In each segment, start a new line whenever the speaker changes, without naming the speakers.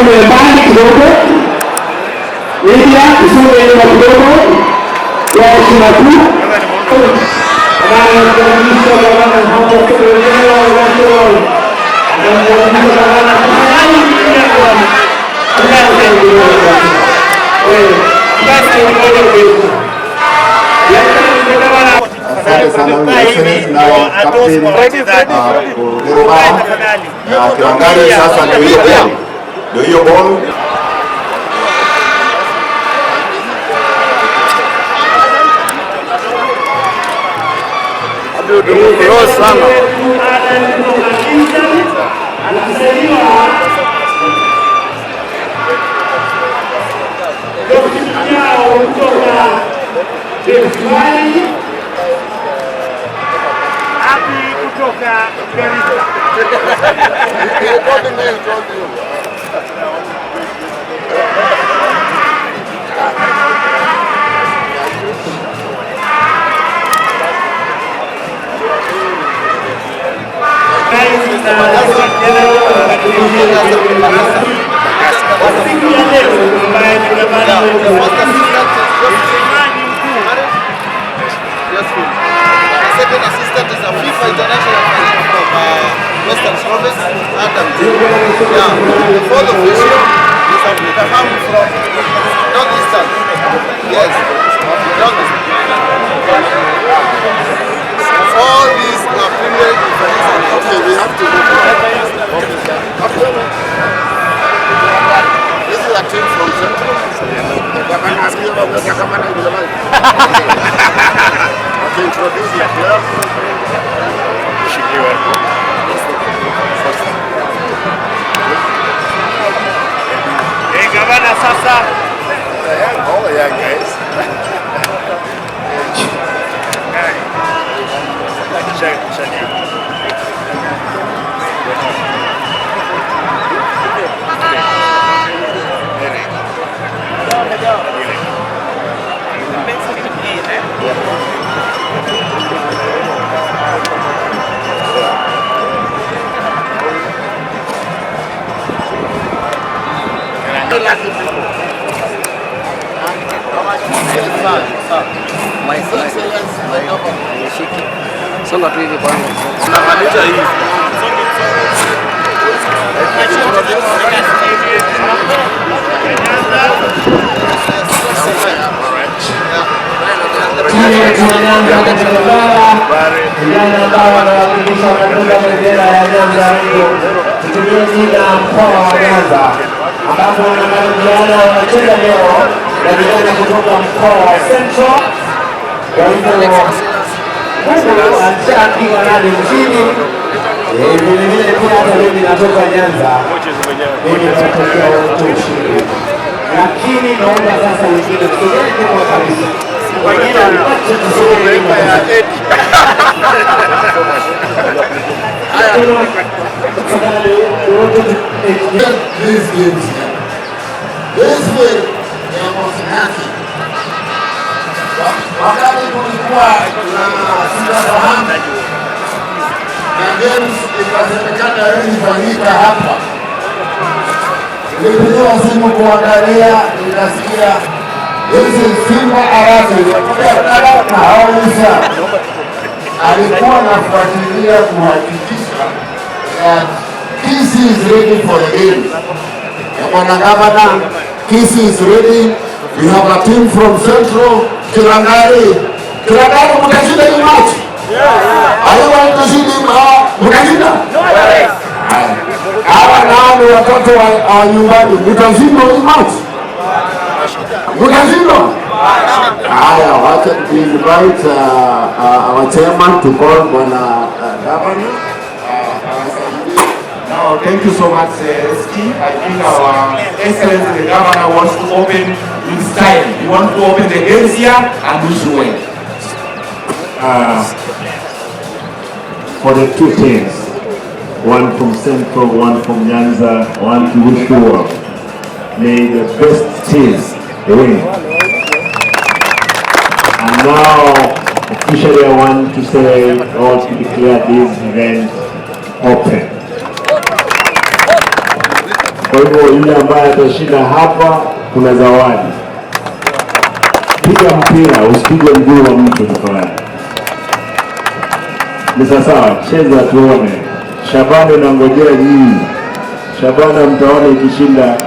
Usome mbali kidogo. Media usome nyuma kidogo. Kwa heshima tu.
Asante sana Kilangari. Sasa ndio hiyo ball.
kutoka Garissa.
Second assistant is a FIFA international from Western Province, Adam. Yeah. The fourth official is a Kaham from Northeastern. Yes, Northeastern. All these are premier referees. Okay, we have to go. This is a team from Central. Introduce the club.
Hey, Governor Sasa.
All the young guys.
Songa tu hivi kwanza.
Tunamaliza hii.
ambapo wanakabiliana wanacheza leo na vijana kutoka mkoa wa Central. Kwa hivyo Mungu alishaandika nani mshindi. Vilevile pia hata mimi natoka Nyanza, mimi natokea ushindi, lakini naomba sasa wengine tusogee kwa kabisa. Wengine wapate tusogee kwa Edi.
These games here. This way there was nothing. Wakati kulikuwa na sitafahamu na games ikasemekana ilifanyika hapa, nilipigiwa simu kuangalia, nikasikia hizi Simba Arabi na Hawisa alikuwa anafuatilia kuhakikisha that Kisii is ready for the game. Bwana Gavana, Kisii is ready. We have a team from Central. Kilangari, mtashinda hii match? Are you going to see him? Mtashinda? Hawa nao ni watoto wa nyumbani. Mtashinda hii match? Mtashinda? Haya, wacha we invite our chairman to call Bwana Gavana.
Now, thank you so much, ST. I think our Excellency the Governor wants to open in style. He wants to open the gates here and wish you well.
For the two teams, one from Central, one from Nyanza, one to wish you well. May the best teams win. And now, officially I want to say, or to declare this event open. Kwa hivyo yule ambaye atashinda hapa kuna zawadi. Piga mpira, usipige mguu wa mtu tafadhali. Ni sawa, cheza tuone. Shabana na ngojea nyinyi. Shabana mtaona ikishinda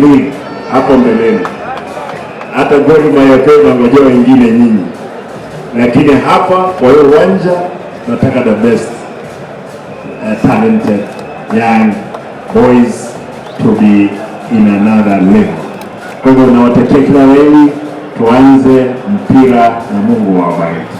league hapo mbeleni. Hata Gor Mahia na ngojea wengine nyinyi. Lakini hapa kwa hiyo uwanja nataka the best talented young boys to be in another level. Kwa hivyo nawatetea kila weli, tuanze mpira na Mungu awabariki.